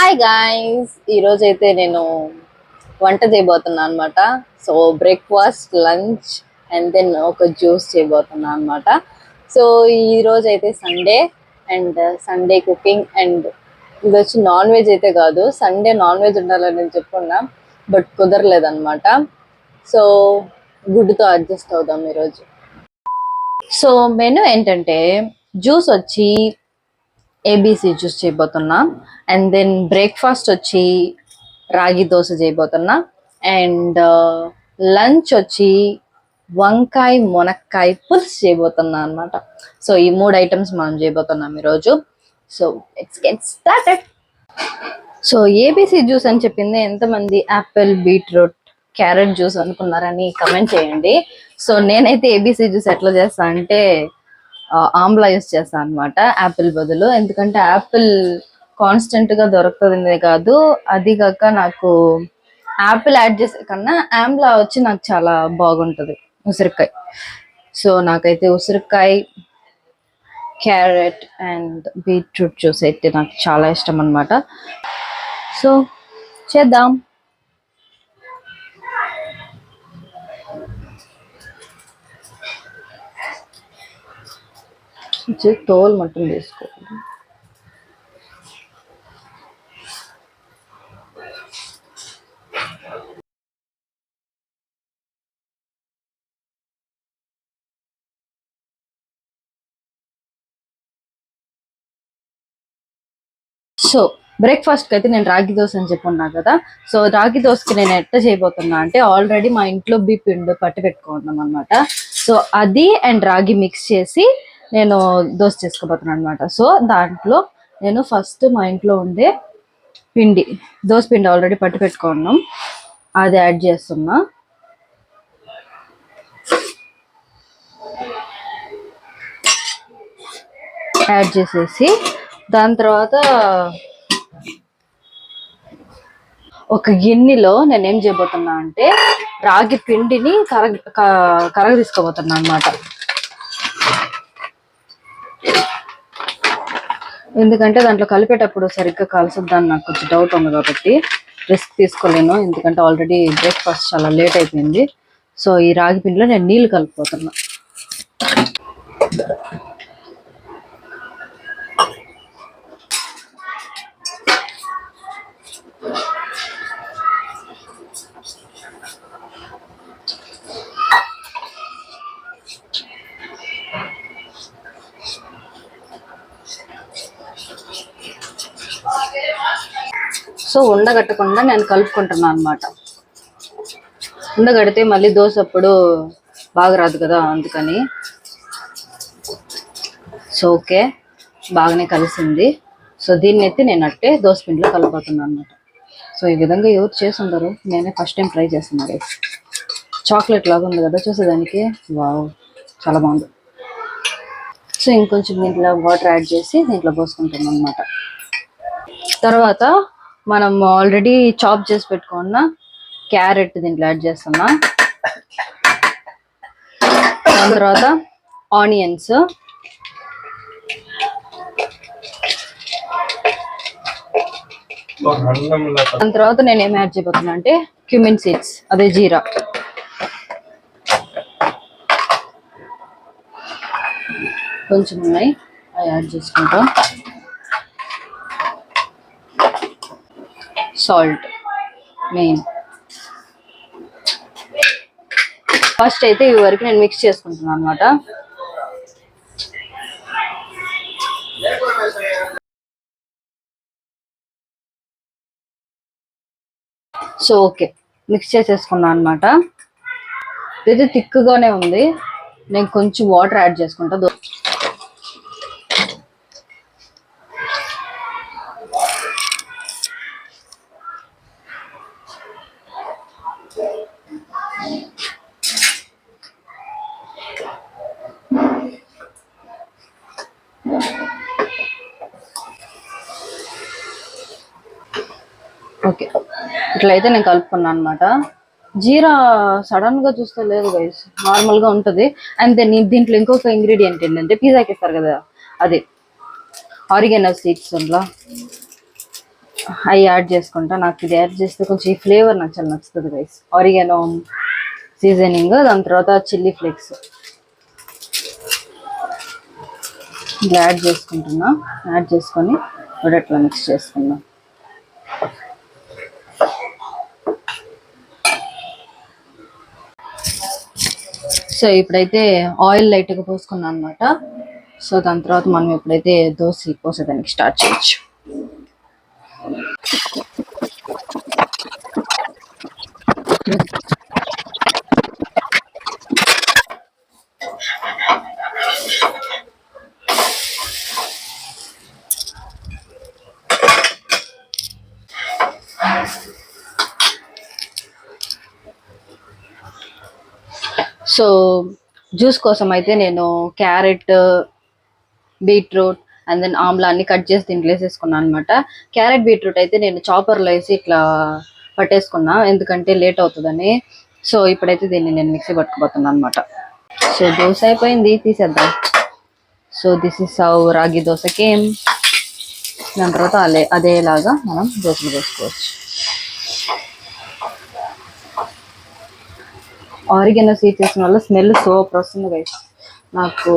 Hi guys, ఈరోజు అయితే నేను వంట చేయబోతున్నా అనమాట. So breakfast, lunch and then ఒక జ్యూస్ చేయబోతున్నా అనమాట. సో ఈరోజు అయితే Sunday and Sunday cooking and ఇది వచ్చి నాన్ వెజ్ అయితే కాదు. సండే నాన్ వెజ్ ఉండాలని నేను చెప్పుకున్నా, బట్ కుదరలేదన్నమాట. సో గుడ్డుతో అడ్జస్ట్ అవుదాం ఈరోజు. సో మెను ఏంటంటే జ్యూస్ వచ్చి ఏబీసీ జ్యూస్ చేయబోతున్నా. అండ్ దెన్ బ్రేక్ఫాస్ట్ వచ్చి రాగి దోశ చేయబోతున్నా. అండ్ లంచ్ వచ్చి వంకాయ మునక్కాయ పులుసు చేయబోతున్నా అనమాట. సో ఈ 3 ఐటమ్స్ మనం చేయబోతున్నాం ఈరోజు. So let's get started. So ABC juice అని చెప్పింది ఎంతమంది యాపిల్, బీట్రూట్, క్యారెట్ జ్యూస్ అనుకున్నారని కమెంట్ చేయండి. సో నేనైతే ఏబీసీ జ్యూస్ ఎట్లా చేస్తా అంటే ఆమ్లా యూస్ చేస్తాను అనమాట యాపిల్ బదులు. ఎందుకంటే యాపిల్ కాన్స్టెంట్ గా దొరుకుతుంది కాదు, అది కాక నాకు యాపిల్ యాడ్ చేసే కన్నా ఆమ్లా వచ్చి నాకు చాలా బాగుంటుంది, ఉసిరికాయ. సో నాకైతే ఉసిరికాయ, క్యారెట్ అండ్ బీట్రూట్ జ్యూస్ అయితే నాకు చాలా ఇష్టం అనమాట. సో చేద్దాం. తోలు మటన్ తీసుకోవాలి. సో బ్రేక్ఫాస్ట్కి అయితే నేను రాగి దోశ అని చెప్పున్నా కదా. సో రాగి దోశకి నేను ఎట్లా చేయబోతున్నా అంటే ఆల్రెడీ మా ఇంట్లో పిండి పట్టి పెట్టుకున్నాం అనమాట. సో అది అండ్ రాగి మిక్స్ చేసి నేను దోశ చేసుకోబోతున్నాను అనమాట. సో దాంట్లో నేను ఫస్ట్ మా ఇంట్లో ఉండే పిండి, దోశ పిండి ఆల్రెడీ పట్టి పెట్టుకున్నాం, అది యాడ్ చేస్తున్నా. యాడ్ చేసేసి దాని తర్వాత ఒక గిన్నెలో నేను ఏం చేయబోతున్నా అంటే రాగి పిండిని కరగ తీసుకోబోతున్నా అనమాట. ఎందుకంటే దాంట్లో కలిపేటప్పుడు సరిగ్గా కలిసిద్దాన్ని నాకు కొంచెం డౌట్ ఉంది కాబట్టి రిస్క్ తీసుకోలేను. ఎందుకంటే ఆల్రెడీ బ్రేక్ఫాస్ట్ చాలా లేట్ అయిపోయింది. సో ఈ రాగి పిండిలో నేను నీళ్ళు కలిపిపోతున్నా. సో ఉండగట్టకుండా నేను కలుపుకుంటున్నాను అనమాట. ఉండగడితే మళ్ళీ దోశ అప్పుడు బాగా రాదు కదా, అందుకని. సో ఓకే, బాగానే కలిసింది. సో దీన్ని ఎత్తి నేను అట్టే దోశ పిండిలో కలుపుతున్నాను అనమాట. సో ఈ విధంగా ఎవరు చేసి ఉండరు, నేనే ఫస్ట్ టైం ట్రై చేస్తున్నాను. చాక్లెట్ లాగా ఉంది కదా చూసేదానికి, వావ్ చాలా బాగుంది. సో ఇంకొంచెం దీంట్లో వాటర్ యాడ్ చేసి దీంట్లో పోసుకుంటాం అనమాట. తర్వాత మనం ఆల్రెడీ చాప్ చేసి పెట్టుకున్న క్యారెట్ దీంట్లో యాడ్ చేస్తున్నా. దాని తర్వాత ఆనియన్స్, దాని తర్వాత నేను ఏం యాడ్ చేయబోతున్నా అంటే క్యూమిన్ సీడ్స్, అదే జీరా. కొంచెం ఉన్నాయి, అవి యాడ్ చేసుకుంటాం. Salt main. ఫస్ట్ అయితే ఈ వరకు నేను మిక్స్ చేసుకుంటున్నాను అనమాట. సో ఓకే, మిక్స్ చేసేసుకున్నాను అనమాట. ఇది థిక్గానే ఉంది, నేను కొంచెం వాటర్ యాడ్ చేసుకుంటా. ఓకే, ఇట్లయితే నేను కలుపుకున్నాను అనమాట. జీరా సడన్ గా చూస్తే లేదు గైస్, నార్మల్ గా ఉంటుంది. అండ్ దెన్ దీంట్లో ఇంకొక ఇంగ్రీడియంట్ ఏంటంటే పిజ్జాకి ఇస్తారు కదా, అది ఆరిగేనో సీడ్స్. అందులో అవి యాడ్ చేసుకుంటా. నాకు ఇది యాడ్ చేస్తే కొంచెం ఈ ఫ్లేవర్ నాకు చాలా నచ్చుతుంది గైస్. ఆరిగానో సీజనింగ్, దాని తర్వాత చిల్లీ ఫ్లేక్స్ ఇలా యాడ్ చేసుకుంటున్నా. యాడ్ చేసుకొని అట్లా మిక్స్ చేసుకున్నా. సో ఇప్పుడైతే ఆయిల్ లైట్గా పోసుకున్నాను అనమాట. సో దాని తర్వాత మనం ఎప్పుడైతే దోశ పోసేదానికి స్టార్ట్ చేయొచ్చు. సో జ్యూస్ కోసం అయితే నేను carrot, beetroot and then amla అన్ని కట్ చేసి దీంట్లో వేసేసుకున్నాను అనమాట. క్యారెట్ బీట్రూట్ అయితే నేను చాపర్లో వేసి ఇట్లా పట్టేసుకున్నా, ఎందుకంటే లేట్ అవుతుందని. సో ఇప్పుడైతే దీన్ని నేను మిక్సీ పట్టుకుపోతున్నాను అనమాట. సో దోశ అయిపోయింది, తీసేద్దాం. సో దిస్ ఇస్ హౌ రాగి దోశకి. దాని తర్వాత అదేలాగా మనం దోశలు వేసుకోవచ్చు. ఆరిగనో సీడ్స్ వేసిన వల్ల స్మెల్ సూపర్ వస్తుంది గైస్. నాకు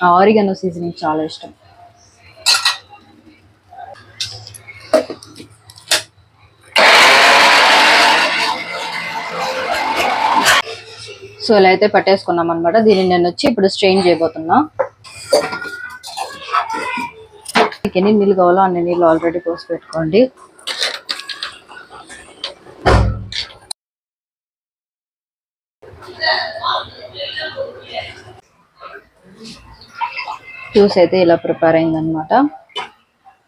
ఆరిగనో సీజనింగ్ చాలా ఇష్టం. సో ఇలా అయితే పట్టేసుకున్నాం అనమాట. దీన్ని నేను వచ్చి ఇప్పుడు స్ట్రెయిన్ చేయబోతున్నా. మీకు ఎన్ని నీళ్ళు కావాలో అన్ని నీళ్ళు ఆల్రెడీ పోసి పెట్టుకోండి. జ్యూస్ అయితే ఇలా ప్రిపేర్ అయిందనమాట.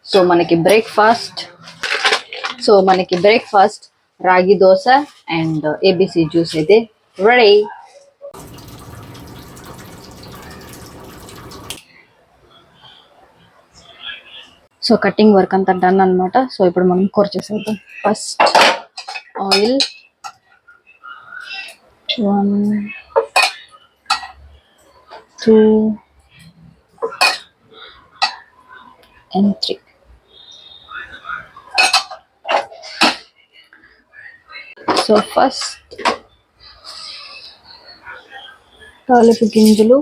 సో మనకి బ్రేక్ఫాస్ట్ రాగి దోశ అండ్ ఏబిసి జ్యూస్ అయితే రెడీ. సో కటింగ్ వర్క్ అంతా డన్ అనమాట. సో ఇప్పుడు మనం కూర చేసేద్దాం. First oil 1 2 and 3. So first తాలింపు గింజలు,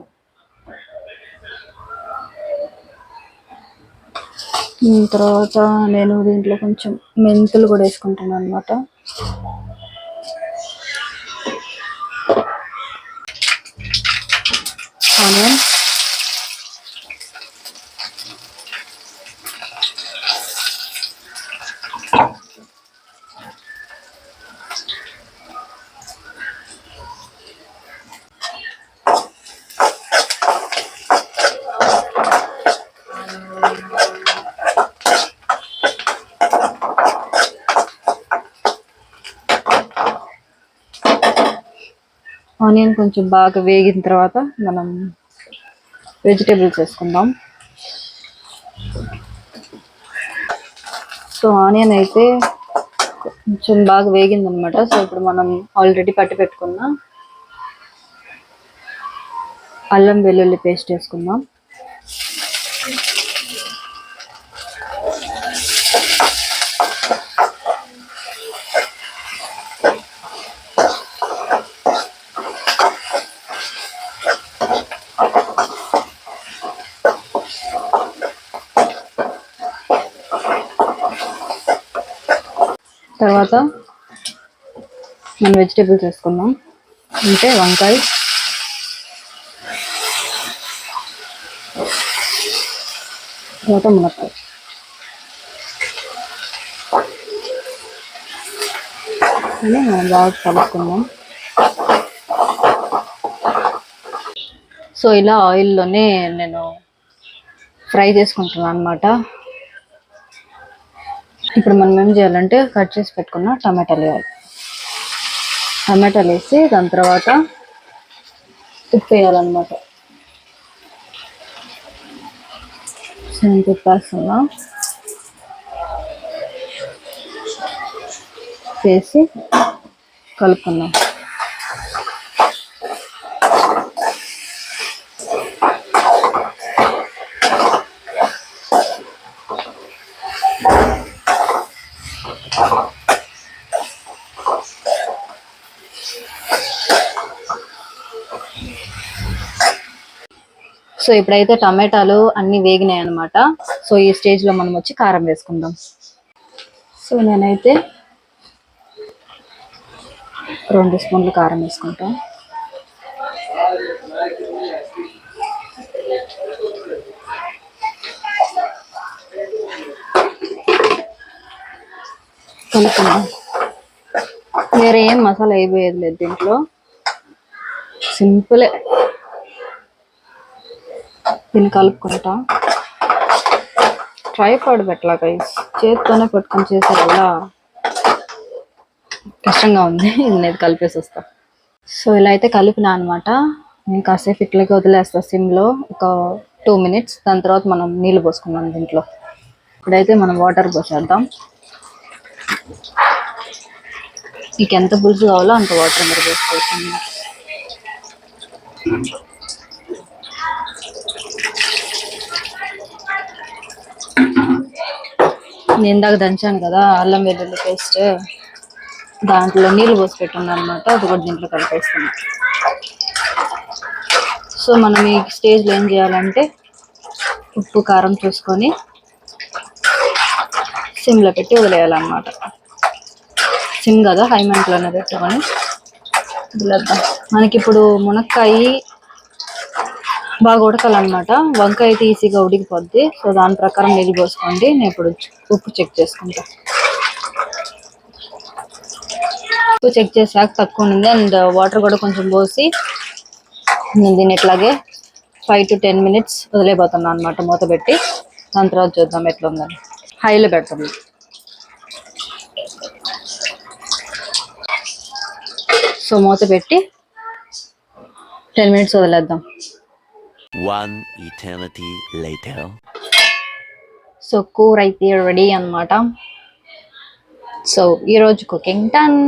తర్వాత నేను దీంట్లో కొంచెం మెంతులు కూడా వేసుకుంటాను అనమాట. ఆనియన్, ఆనియన్ కొంచెం బాగా వేగిన తర్వాత మనం వెజిటేబుల్స్ వేసుకుందాం. సో ఆనియన్ అయితే కొంచెం బాగా వేగిందనమాట. సో ఇప్పుడు మనం ఆల్రెడీ పట్టి పెట్టుకున్న అల్లం వెల్లుల్లి పేస్ట్ వేసుకుందాం. తర్వాత మనం వెజిటేబుల్స్ వేసుకుందాం. అంటే వంకాయ, తర్వాత మునక్కాయ. అని మనం బాగా కలుపుకుందాం. సో ఇలా ఆయిల్లోనే నేను ఫ్రై చేసుకుంటున్నాను అనమాట. ఇప్పుడు మనం ఏం చేయాలంటే కట్ చేసి పెట్టుకున్న టమాటాలు వేయాలి. టమాటాలు వేసి దాని తర్వాత ఉప్పు వేయాలన్నమాట. తిప్పేస్తున్నా, వేసి కలుపుకుందాం. సో ఇప్పుడైతే టమాటాలు అన్ని వేగినాయి అనమాట. సో ఈ స్టేజ్ లో మనం వచ్చి కారం వేసుకుందాం. సో నేనైతే 2 స్పూన్లు కారం వేసుకుంటాం. కలుపుకుందాం. వేరే ఏం మసాలా వేయబోయేది లేదు దీంట్లో, సింపులే. దీన్ని కలుపుకుంటా. ట్రైపాడ్ పెట్టలా గైస్, చేతితోనే పట్టుకొని చేసే వల్ల కష్టంగా ఉంది. నేను కలిపేసి వస్తా. సో ఇలా అయితే కలిపినా అనమాట. నేను కాసేపు ఇట్లాగే వదిలేస్తా సిమ్లో ఒక 2 మినిట్స్. దాని తర్వాత మనం నీళ్ళు పోసుకున్నాం దీంట్లో. ఇప్పుడైతే మనం వాటర్ పోసేద్దాం. మీకు ఎంత పులుసు కావాలో అంత వాటర్ మీరు పోసుకోవచ్చు. నేను ఇందాక దంచాను కదా అల్లం వెల్లుల్లి పేస్ట్, దాంట్లో నీళ్ళు పోసి పెట్టున్నాను అనమాట. అది కూడా దీంట్లో కలిపేస్తాను. సో మనం ఈ స్టేజ్లో ఏం చేయాలంటే ఉప్పు కారం చూసుకొని సిమ్లో పెట్టి వదిలేయాలన్నమాట. సిమ్ కదా, హై మంటలోనే పెట్టుకొని వదిలేద్దాం. మనకి ఇప్పుడు మునక్కాయ బాగా ఉడకాలన్నమాట. వంకాయ అయితే ఈజీగా ఉడికిపోద్ది. సో దాని ప్రకారం నీళ్ళు పోసుకోండి. నేను ఇప్పుడు ఉప్పు చెక్ చేసుకుంటా. ఉప్పు చెక్ చేసాక తక్కువ ఉంది అండ్ వాటర్ కూడా కొంచెం పోసి నేను దీన్ని ఇట్లాగే 5 to 10 మినిట్స్ వదిలేపోతున్నాను అనమాట మూత పెట్టి. దాని తర్వాత చూద్దాం ఎట్లా ఉందని. హైలో పెడతాను. సో మూత పెట్టి 10 మినిట్స్ వదిలేద్దాం. One eternity later. సో కూర అయితే రెడీ అనమాట. సో ఈరోజు కుకింగ్ డన్.